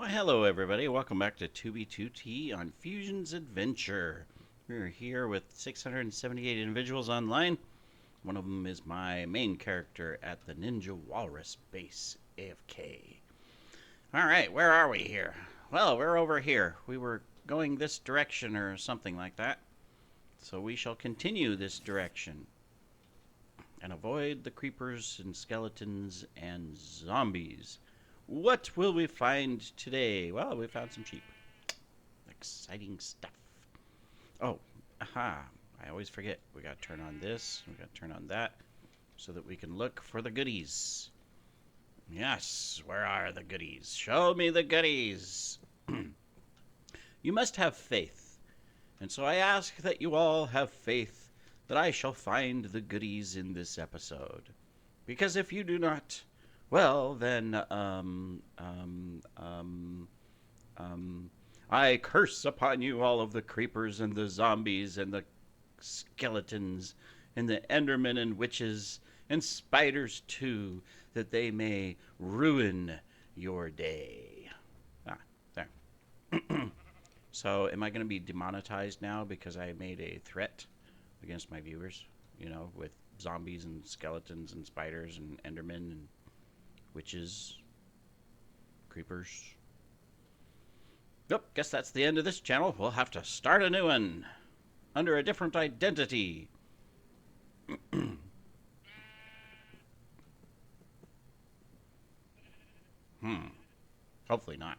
Well, hello everybody. Welcome back to 2B2T on Fusion's Adventure. We're here with 678 individuals online. One of them is my main character at the Ninja Walrus base, AFK. Alright, where are we here? Well, we're over here. We were going this direction or something like that. So we shall continue this direction and avoid the creepers and skeletons and zombies. What will we find today? Well, we found some sheep. Exciting stuff. Oh, aha. I always forget. We got to turn on this. We got to turn on that so that we can look for the goodies. Yes, where are the goodies? Show me the goodies. You must have faith. And so I ask that you all have faith that I shall find the goodies in this episode. Because if you do not, well, then, I curse upon you all of the creepers and the zombies and the skeletons and the endermen and witches and spiders too, that they may ruin your day. Ah, there. So, am I going to be demonetized now because I made a threat against my viewers? You know, with zombies and skeletons and spiders and endermen and witches, creepers. Yep, guess that's the end of this channel. We'll have to start a new one under a different identity. Hopefully not.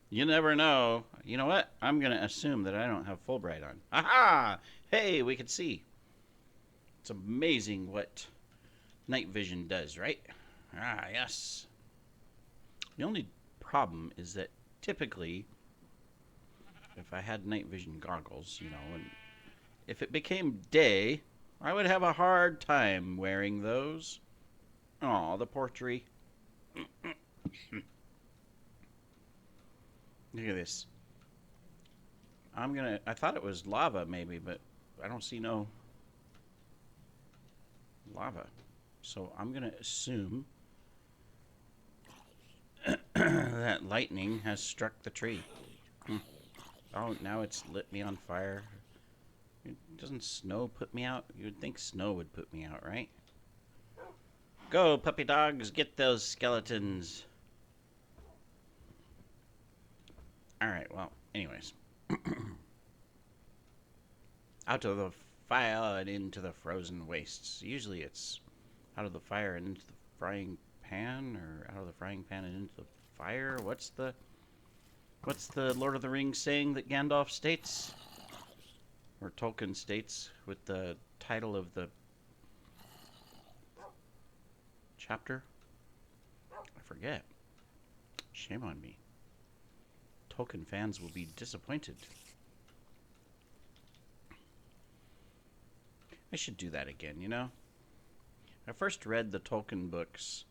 You never know. You know what? I'm going to assume that I don't have Fulbright on. Aha! Hey, we can see. It's amazing what night vision does, right? Ah, yes. The only problem is that typically, if I had night vision goggles, you know, and if it became day, I would have a hard time wearing those. Oh, the poor tree. Look at this. I thought it was lava maybe, but I don't see no lava. So I'm gonna assume that lightning has struck the tree. Oh, now it's lit me on fire. Doesn't snow put me out? You would think snow would put me out, right? Go, puppy dogs, get those skeletons. Alright, well, anyways. Out of the fire and into the frozen wastes. Usually it's out of the fire and into the frying pan, or out of the frying pan and into the fire. What's the Lord of the Rings saying that Gandalf states? Or Tolkien states with the title of the chapter? I forget. Shame on me. Tolkien fans will be disappointed. I should do that again, you know? I first read the Tolkien books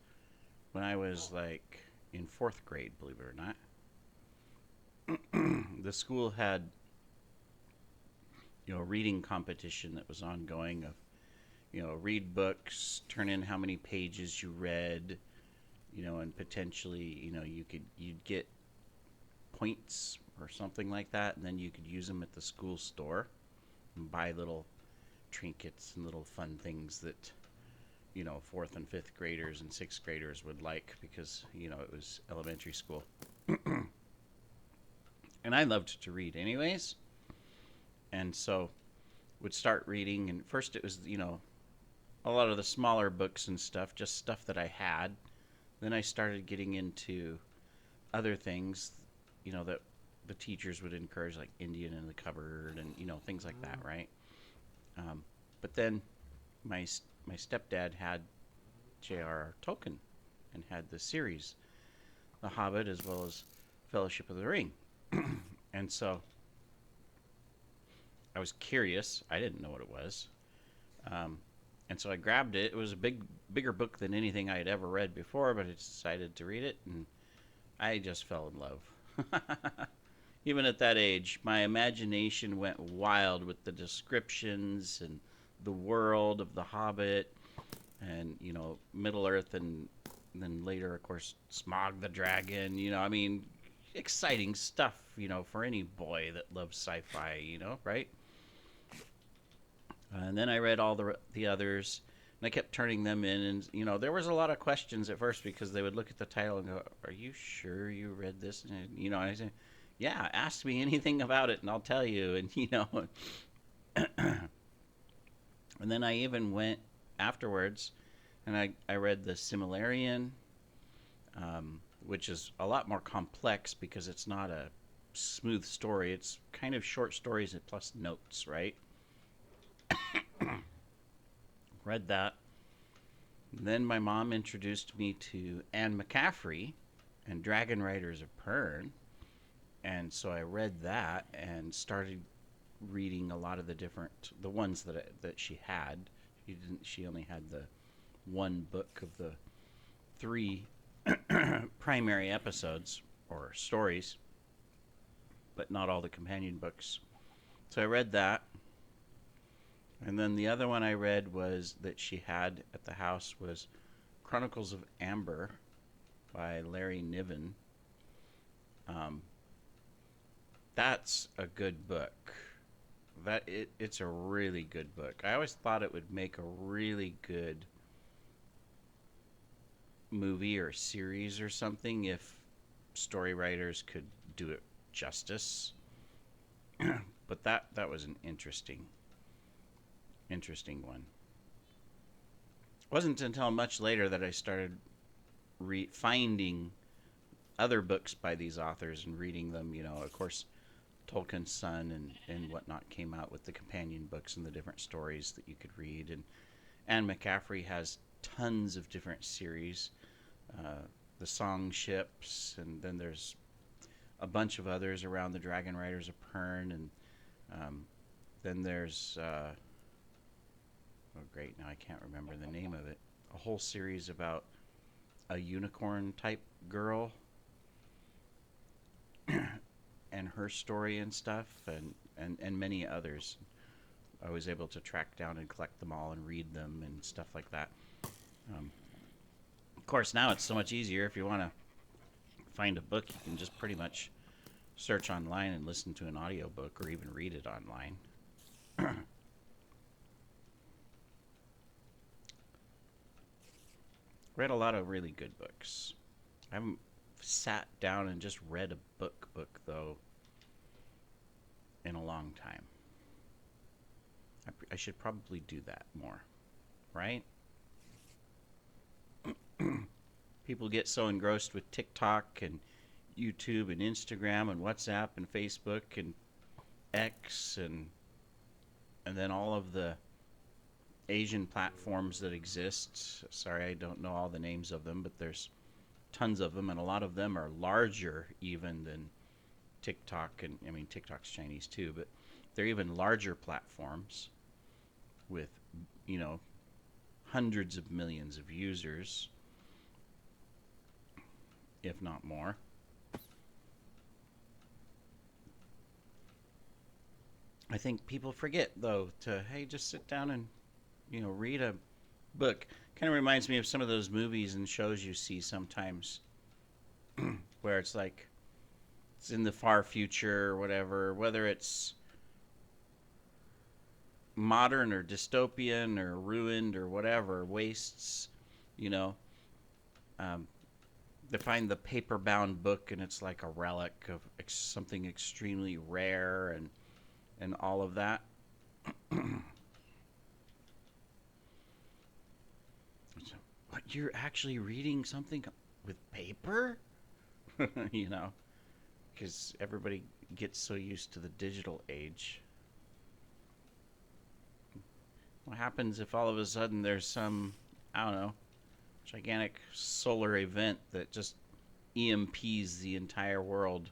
when I was like in 4th grade, believe it or not. The school had, you know, a reading competition that was ongoing of, you know, read books, turn in how many pages you read, you know, and potentially, you know, you'd get points or something like that, and then you could use them at the school store and buy little trinkets and little fun things that, you know, 4th and 5th graders and 6th graders would like because, you know, it was elementary school. And I loved to read anyways. And so would start reading, and first it was, you know, a lot of the smaller books and stuff, just stuff that I had. Then I started getting into other things, you know, that the teachers would encourage, like Indian in the Cupboard and, you know, things like that, right? But then my stepdad had J.R.R. Tolkien and had the series, The Hobbit, as well as Fellowship of the Ring. And so I was curious. I didn't know what it was. And so I grabbed it. It was a bigger book than anything I had ever read before, but I decided to read it, and I just fell in love. Even at that age, my imagination went wild with the descriptions and the world of the Hobbit and, you know, Middle Earth and And then later, of course, Smog the Dragon. I mean, exciting stuff. For any boy that loves sci-fi. Right? And then I read all the others, and I kept turning them in, and there was a lot of questions at first because they would look at the title and go, "Are you sure you read this?" And I say, "Yeah, ask me anything about it, and I'll tell you." And and then I even went afterwards, and I read the Similarian, which is a lot more complex because it's not a smooth story. It's kind of short stories plus notes, right? Read that. Then my mom introduced me to Anne McCaffrey and Dragon Riders of Pern. And so I read that and started reading a lot of the ones that she had. She only had the one book of the 3 primary episodes or stories, but not all the companion books. So I read that. And then the other one I read was that she had at the house was Chronicles of Amber by Larry Niven. That's a good book. It's a really good book. I always thought it would make a really good movie or series or something if story writers could do it justice. But that was an interesting one. It wasn't until much later that I started finding other books by these authors and reading them. Of course, Tolkien's son and whatnot came out with the companion books and the different stories that you could read. And Anne McCaffrey has tons of different series. The Song Ships, and then there's a bunch of others around the Dragon Riders of Pern, and then there's oh great, now I can't remember the name of it. A whole series about a unicorn type girl and her story and stuff, and many others. I was able to track down and collect them all and read them and stuff like that. Of course, now it's so much easier. If you want to find a book, you can just pretty much search online and listen to an audiobook or even read it online. Read a lot of really good books. I haven't sat down and just read a book though in a long time. I should probably do that more, right? People get so engrossed with TikTok and YouTube and Instagram and WhatsApp and Facebook and X and then all of the Asian platforms that exist. Sorry, I don't know all the names of them, but there's tons of them, and a lot of them are larger even than TikTok. And I mean, TikTok's Chinese too, but they're even larger platforms with, hundreds of millions of users, if not more. I think people forget, though, to, hey, just sit down and, read a book. Kind of reminds me of some of those movies and shows you see sometimes where it's like it's in the far future or whatever, whether it's modern or dystopian or ruined or whatever, wastes, they find the paper-bound book and it's like a relic of something extremely rare and all of that. So, what, you're actually reading something with paper? Because everybody gets so used to the digital age. What happens if all of a sudden there's some, I don't know, gigantic solar event that just EMPs the entire world?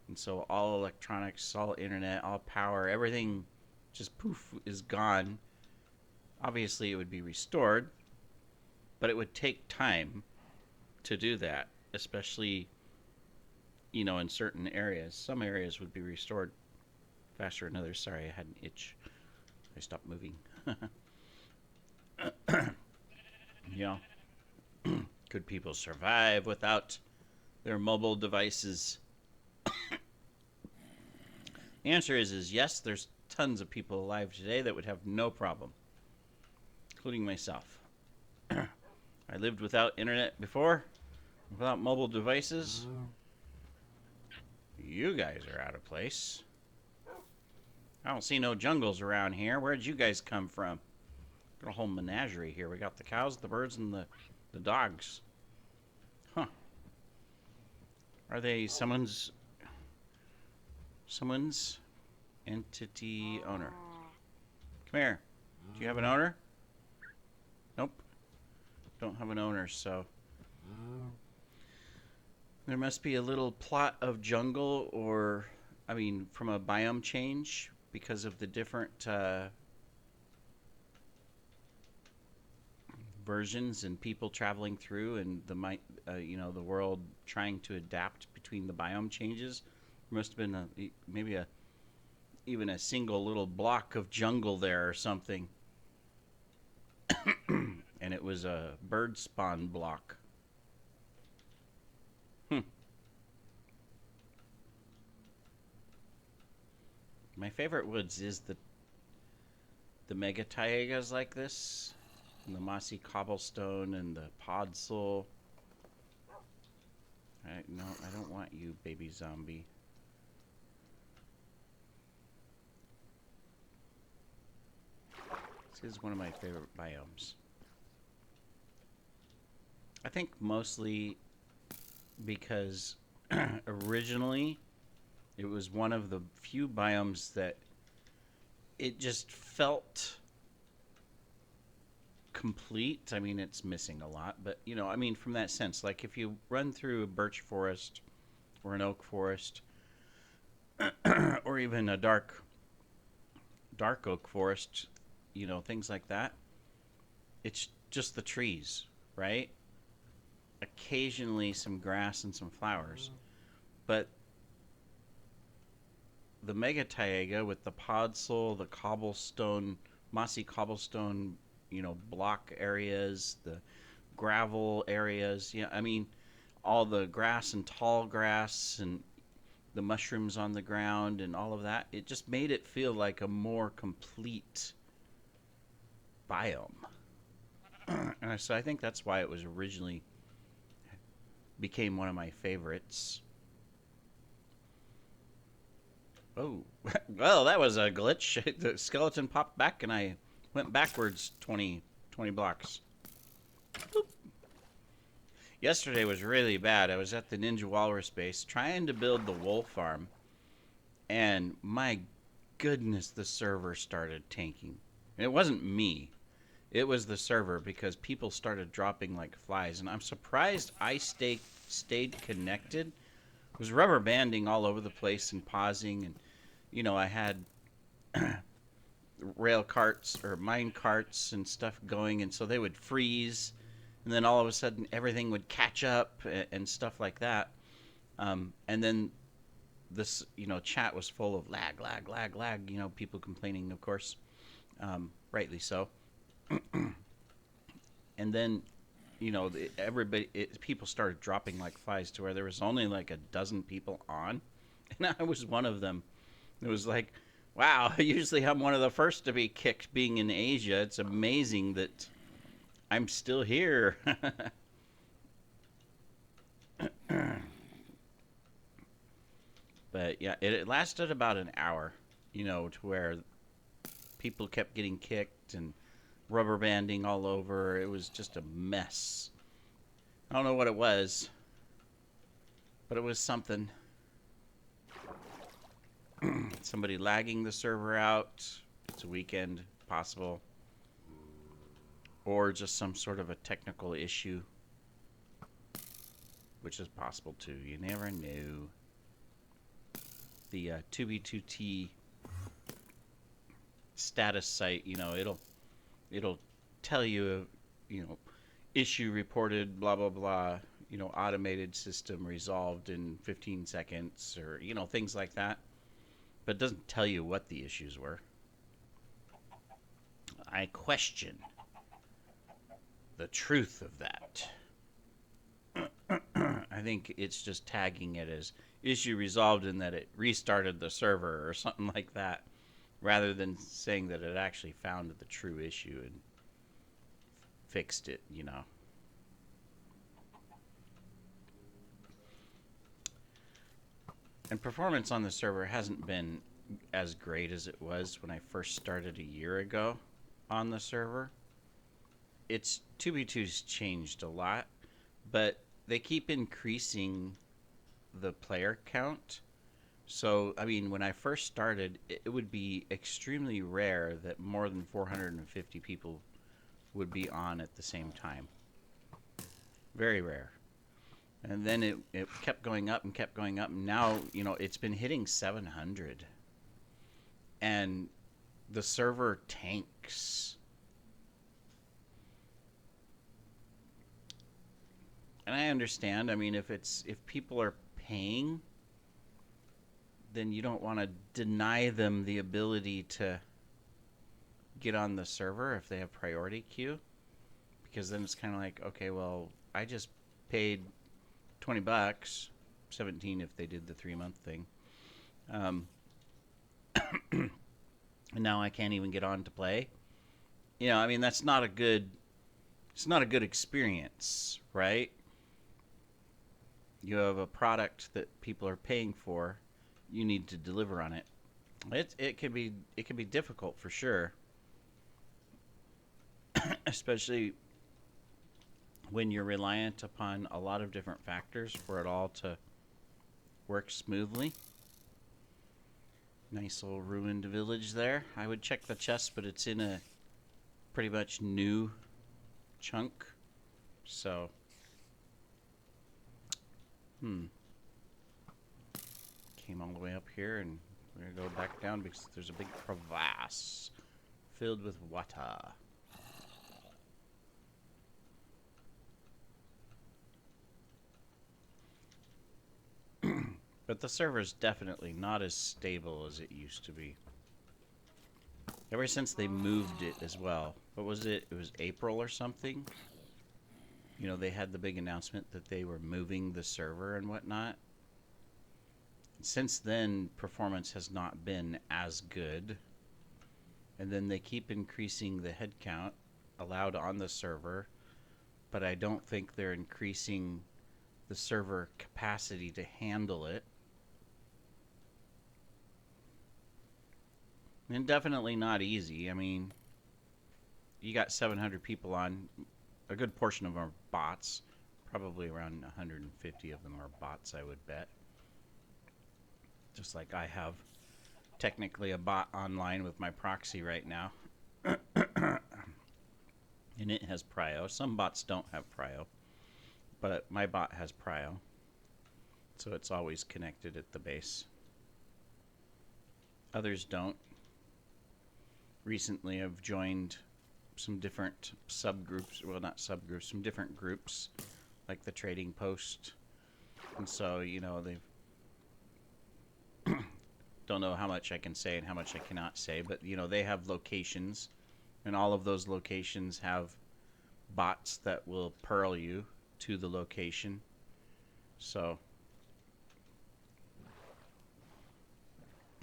And so all electronics, all internet, all power, everything just poof is gone. Obviously it would be restored, but it would take time to do that, especially, in certain areas. Some areas would be restored faster than others. Sorry, I had an itch. I stopped moving. Yeah. Could people survive without their mobile devices? The answer is yes, there's tons of people alive today that would have no problem, including myself. I lived without internet before, without mobile devices. You guys are out of place. I don't see no jungles around here. Where'd you guys come from? Got a whole menagerie here. We got the cows, the birds, and the dogs. Huh. Are they someone's entity owner? Come here. Do you have an owner? Nope. Don't have an owner, so there must be a little plot of jungle, or I mean from a biome change because of the different versions and people traveling through, and the world trying to adapt between the biome changes. There must have been maybe even a single little block of jungle there or something. And it was a bird spawn block. My favorite woods is the mega taigas like this, and the mossy cobblestone and the podzol. No, I don't want you, baby zombie. This is one of my favorite biomes. I think mostly because originally it was one of the few biomes that it just felt complete. I mean, it's missing a lot, but I mean, from that sense, like if you run through a birch forest or an oak forest or even a dark oak forest, things like that, it's just the trees, right? Occasionally some grass and some flowers. But the mega taiga with the podzol, the cobblestone, mossy cobblestone, block areas, the gravel areas, I mean, all the grass and tall grass and the mushrooms on the ground and all of that, it just made it feel like a more complete biome. And so I think that's why it was originally became one of my favorites. Oh, well, that was a glitch. The skeleton popped back and I went backwards 20 blocks. Boop. Yesterday was really bad. I was at the Ninja Walrus base trying to build the wool farm, and my goodness, the server started tanking. And it wasn't me. It was the server, because people started dropping like flies, and I'm surprised I stayed connected. I was rubber banding all over the place and pausing, and I had rail carts or mine carts and stuff going, and so they would freeze, and then all of a sudden everything would catch up and stuff like that. And then this chat was full of lag, people complaining, of course, rightly so. And then people started dropping like flies to where there was only like a dozen people on, and I was one of them. It was like, wow, usually I'm one of the first to be kicked being in Asia. It's amazing that I'm still here. But yeah, it lasted about an hour, to where people kept getting kicked and rubber banding all over. It was just a mess. I don't know what it was, but it was something. Somebody lagging the server out. It's a weekend, possible. Or just some sort of a technical issue, which is possible too. You never know. The 2B2T status site, it'll tell you, issue reported, blah, blah, blah, automated system resolved in 15 seconds, or, things like that. But it doesn't tell you what the issues were. I question the truth of that. I think it's just tagging it as issue resolved and that it restarted the server or something like that, rather than saying that it actually found the true issue and fixed it, you know. And performance on the server hasn't been as great as it was when I first started a year ago on the server. It's 2v2's changed a lot, but they keep increasing the player count. So, I mean, when I first started, it would be extremely rare that more than 450 people would be on at the same time. Very rare. And then it kept going up and kept going up. And now, you know, it's been hitting 700. And the server tanks. And I understand. I mean, if people are paying, then you don't want to deny them the ability to get on the server if they have priority queue, because then it's kind of like, okay, well, I just paid $20, 17 if they did the 3-month thing, and now I can't even get on to play. You know, I mean, that's not a good. It's not a good experience, right? You have a product that people are paying for. You need to deliver on it. It can be difficult for sure, especially when you're reliant upon a lot of different factors for it all to work smoothly. Nice little ruined village there. I would check the chest, but it's in a pretty much new chunk. So, came all the way up here, and we're gonna go back down because there's a big crevasse filled with water. But the server's definitely not as stable as it used to be. Ever since they moved it as well. What was it? It was April or something? You know, they had the big announcement that they were moving the server and whatnot. Since then, performance has not been as good. And then they keep increasing the head count allowed on the server, but I don't think they're increasing the server capacity to handle it. And definitely not easy. I mean, you got 700 people on. A good portion of them are bots. Probably around 150 of them are bots, I would bet. Just like I have technically a bot online with my proxy right now. And it has prio. Some bots don't have prio, but my bot has prio. So it's always connected at the base. Others don't. Recently I've joined some different subgroups, well, not subgroups, some different groups like the Trading Post. And so, you know, they've don't know how much I can say and how much I cannot say, but you know, they have locations, and all of those locations have bots that will pearl you to the location. So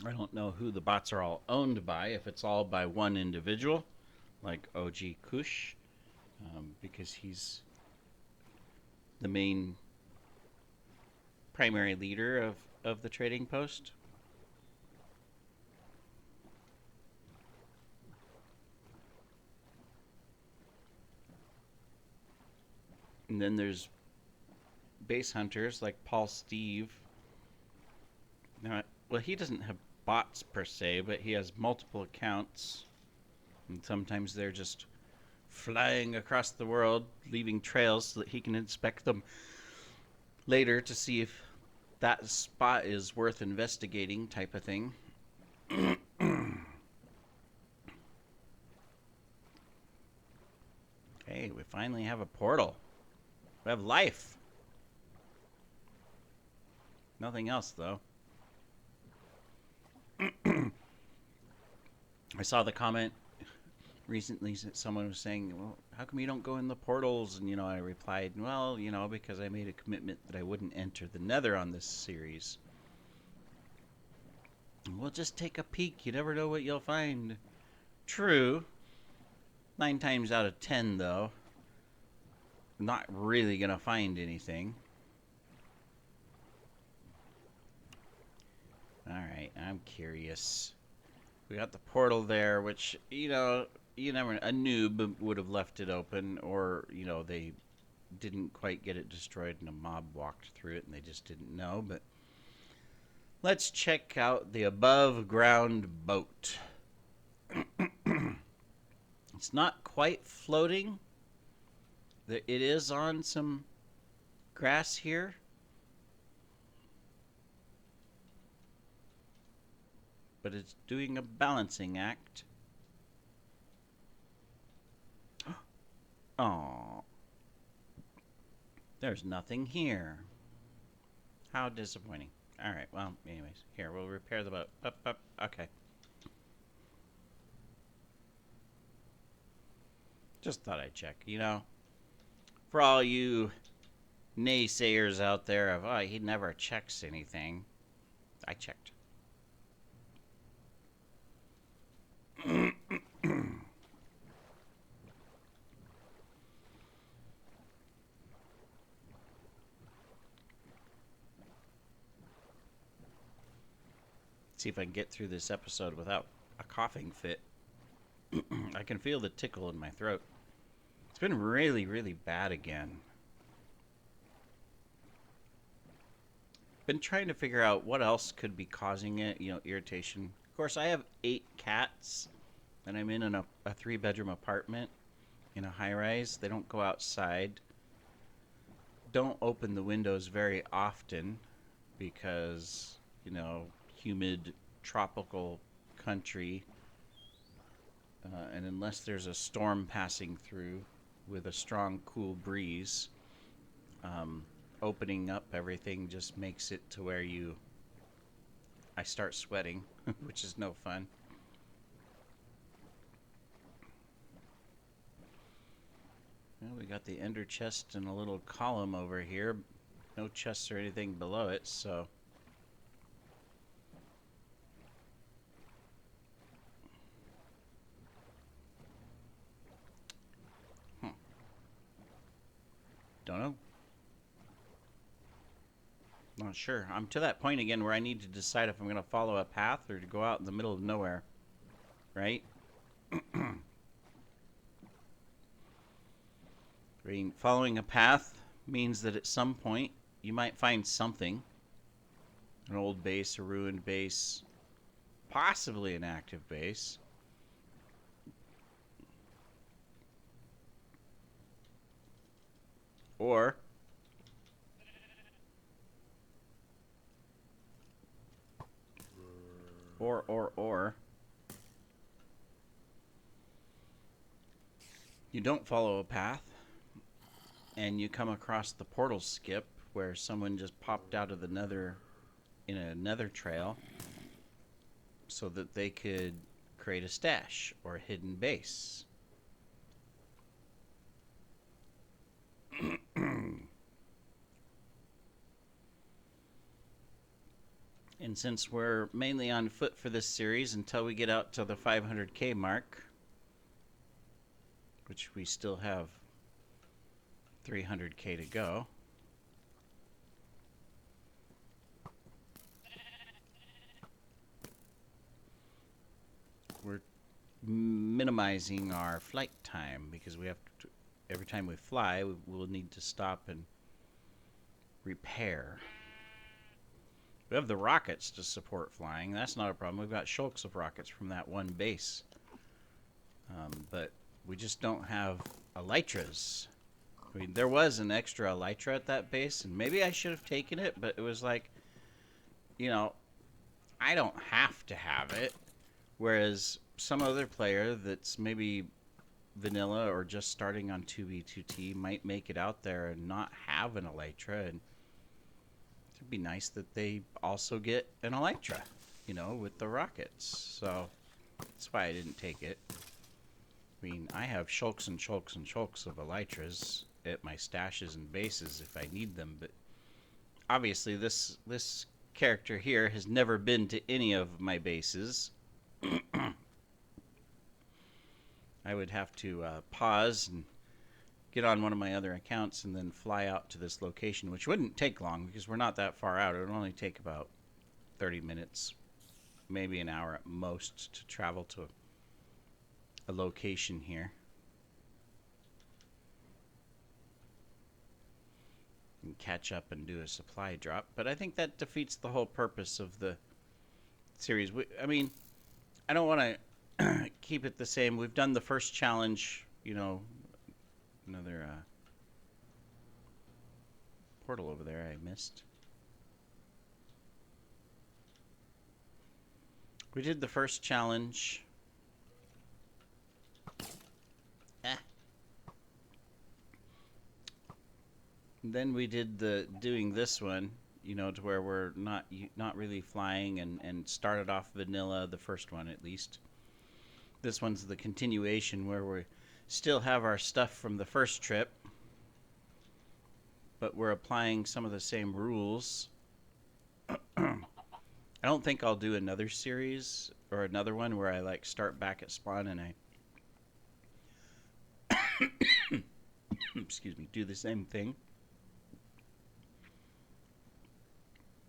I don't know who the bots are all owned by, if it's all by one individual like OG Kush, because he's the main primary leader of the Trading Post. And then there's base hunters like Paul Steve. Now, well, he doesn't have bots per se, but he has multiple accounts. And sometimes they're just flying across the world, leaving trails so that he can inspect them later to see if that spot is worth investigating, type of thing. Hey, we finally have a portal. We have life. Nothing else, though. I saw the comment. recently someone was saying, well, how come you don't go in the portals? And, I replied, well, because I made a commitment that I wouldn't enter the nether on this series. Well, just take a peek. You never know what you'll find. True. 9 times out of 10, though, not really going to find anything. Alright, I'm curious. We got the portal there, which, you never, a noob would have left it open, or, they didn't quite get it destroyed and a mob walked through it and they just didn't know. But let's check out the above ground boat. It's not quite floating. It is on some grass here. But it's doing a balancing act. Oh, there's nothing here. How disappointing. Alright, well, anyways. Here, we'll repair the boat. Up. Okay. Just thought I'd check, For all you naysayers out there of, oh, he never checks anything. I checked. See if I can get through this episode without a coughing fit. I can feel the tickle in my throat. It's been really, really bad again. Been trying to figure out what else could be causing it, irritation. Of course, I have 8 cats, and I'm in a 3-bedroom apartment in a high-rise. They don't go outside. Don't open the windows very often because, humid tropical country, and unless there's a storm passing through with a strong cool breeze, opening up everything just makes it to where I start sweating, which is no fun. Well, we got the ender chest and a little column over here. No chests or anything below it, so don't know. Not sure. I'm to that point again where I need to decide if I'm going to follow a path or to go out in the middle of nowhere. Right? I mean, following a path means that at some point you might find something. An old base, a ruined base, possibly an active base. Or you don't follow a path and you come across the portal skip where someone just popped out of the nether in a nether trail so that they could create a stash or a hidden base. And since we're mainly on foot for this series until we get out to the 500k mark, which we still have 300k to go, we're minimizing our flight time because we have to, every time we fly, we'll need to stop and repair. We have the rockets to support flying. That's not a problem. We've got shulks of rockets from that one base. But we just don't have elytras. I mean, there was an extra elytra at that base, and maybe I should have taken it, but it was like, I don't have to have it. Whereas some other player that's maybe vanilla or just starting on 2B2T might make it out there and not have an elytra, and it'd be nice that they also get an elytra, with the rockets. So that's why I didn't take it. I mean, I have shulks and shulks and shulks of elytras at my stashes and bases if I need them, but obviously this character here has never been to any of my bases. I would have to pause and get on one of my other accounts and then fly out to this location, which wouldn't take long because we're not that far out. It would only take about 30 minutes, maybe an hour at most, to travel to a location here. And catch up and do a supply drop. But I think that defeats the whole purpose of the series. I mean, I don't want to keep it the same. We've done the first challenge, you know, another portal over there I missed. We did the first challenge. Then we did doing this one, you know, to where we're not really flying and started off vanilla, the first one at least. This one's the continuation where we still have our stuff from the first trip, but we're applying some of the same rules. I don't think I'll do another series or another one where I like start back at spawn and I excuse me, do the same thing.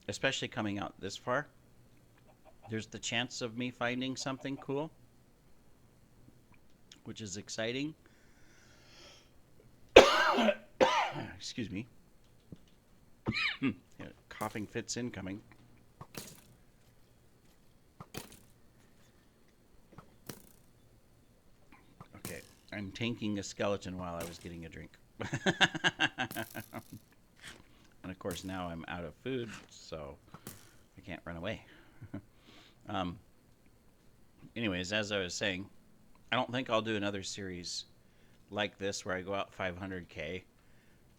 Especially coming out this far, there's the chance of me finding something cool, which is exciting. Excuse me. Yeah, coughing fits incoming. Okay, I'm tanking a skeleton while I was getting a drink. And of course now I'm out of food, so I can't run away. Anyways, as I was saying, I don't think I'll do another series like this where I go out 500k,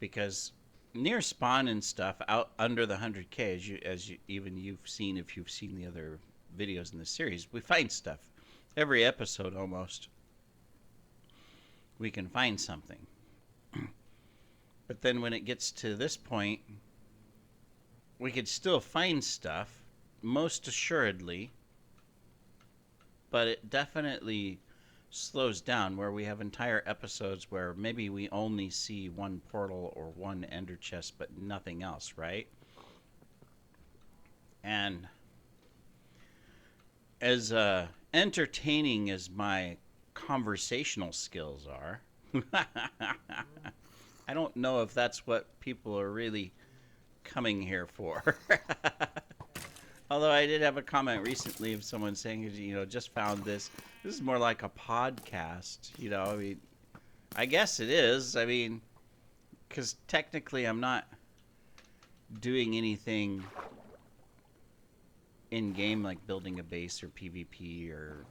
because near spawn and stuff out under the 100k, as you've seen if you've seen the other videos in the series, we find stuff every episode almost. We can find something. But then when it gets to this point, we could still find stuff, most assuredly, but it definitely slows down where we have entire episodes where maybe we only see one portal or one ender chest, but nothing else, right? And as entertaining as my conversational skills are, I don't know if that's what people are really coming here for. Although I did have a comment recently of someone saying, you know, just found this. This is more like a podcast, you know. I mean, I guess it is. I mean, because technically I'm not doing anything in-game like building a base or PvP or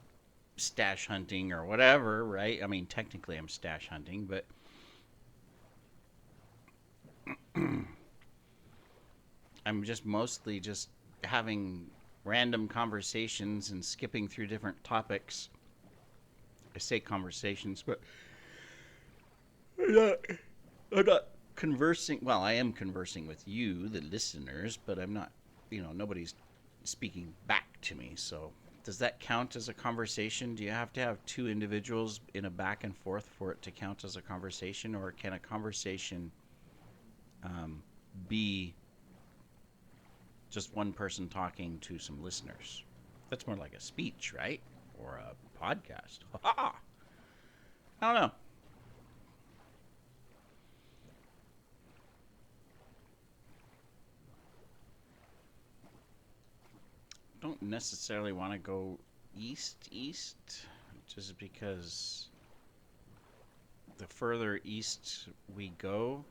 stash hunting or whatever, right? I mean, technically I'm stash hunting, but I'm just mostly just having random conversations and skipping through different topics. I say conversations, but I'm not conversing. Well, I am conversing with you, the listeners, but I'm not, you know, nobody's speaking back to me. So does that count as a conversation? Do you have to have two individuals in a back and forth for it to count as a conversation, or can a conversation be just one person talking to some listeners? That's more like a speech, right? Or a podcast. I don't know. Don't necessarily want to go east, just because the further east we go,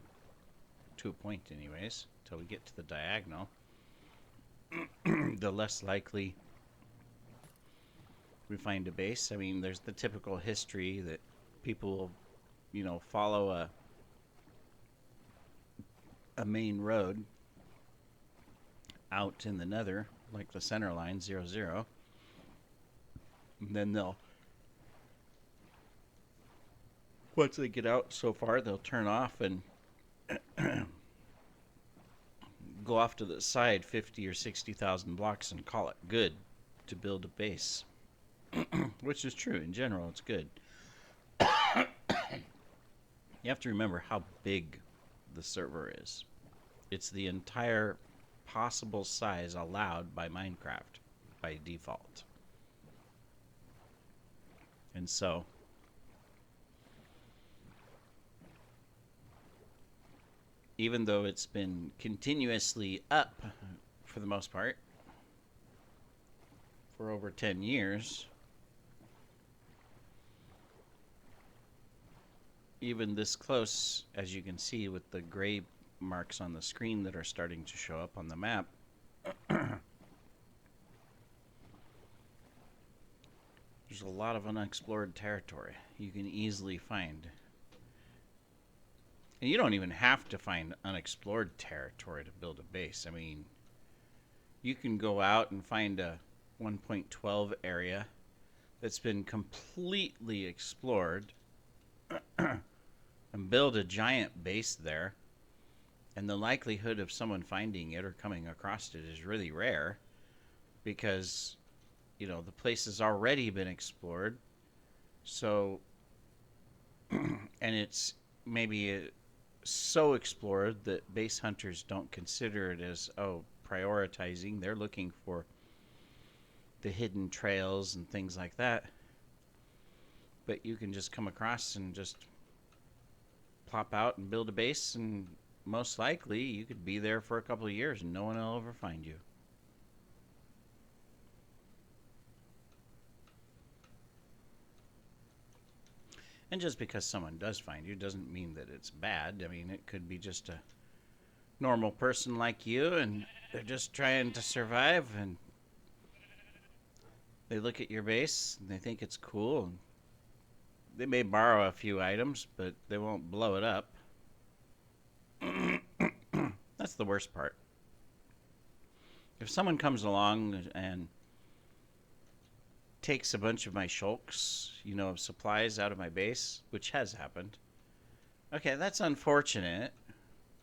to a point anyways, till we get to the diagonal, the less likely we find a base. I mean, there's the typical history that people will, you know, follow a main road out in the nether, like the center line, 0, 0. And then they'll Once they get out so far, they'll turn off and go off to the side 50 or 60,000 blocks and call it good to build a base. Which is true. In general, it's good. You have to remember how big the server is. It's the entire possible size allowed by Minecraft by default. And so even though it's been continuously up for the most part for over 10 years, even this close, as you can see with the gray marks on the screen that are starting to show up on the map, there's a lot of unexplored territory you can easily find. And you don't even have to find unexplored territory to build a base. I mean, you can go out and find a 1.12 area that's been completely explored and build a giant base there. And the likelihood of someone finding it or coming across it is really rare because, you know, the place has already been explored. So, and it's maybe so explored that base hunters don't consider it as, oh, prioritizing. They're looking for the hidden trails and things like that. But you can just come across and just plop out and build a base, and most likely you could be there for a couple of years and no one will ever find you. And just because someone does find you doesn't mean that it's bad. I mean, it could be just a normal person like you, and they're just trying to survive, and they look at your base and they think it's cool. And they may borrow a few items, but they won't blow it up. That's the worst part. If someone comes along and takes a bunch of my shulks, you know, supplies out of my base, which has happened. Okay, that's unfortunate,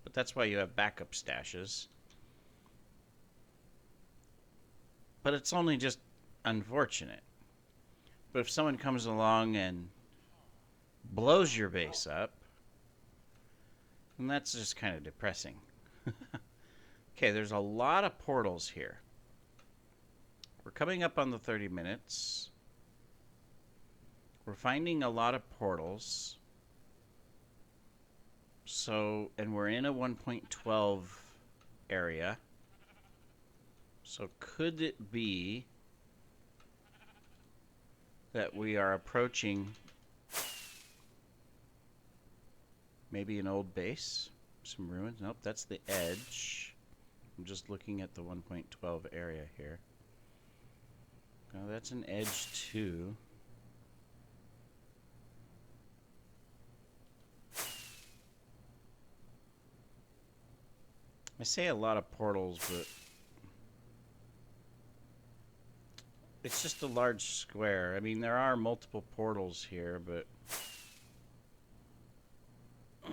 but that's why you have backup stashes. But it's only just unfortunate. But if someone comes along and blows your base up, then that's just kind of depressing. Okay, there's a lot of portals here. We're coming up on the 30 minutes. We're finding a lot of portals. So, and we're in a 1.12 area. So could it be that we are approaching maybe an old base? Some ruins? Nope, that's the edge. I'm just looking at the 1.12 area here. Oh, that's an edge too. I say a lot of portals, but it's just a large square. I mean, there are multiple portals here, but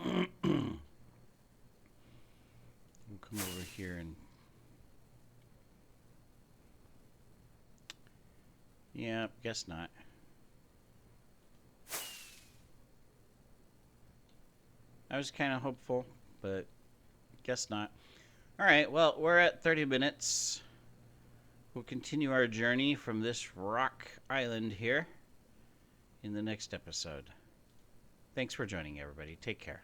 we'll come over here and yeah, guess not. I was kind of hopeful, but guess not. All right, well, we're at 30 minutes. We'll continue our journey from this rock island here in the next episode. Thanks for joining, everybody. Take care.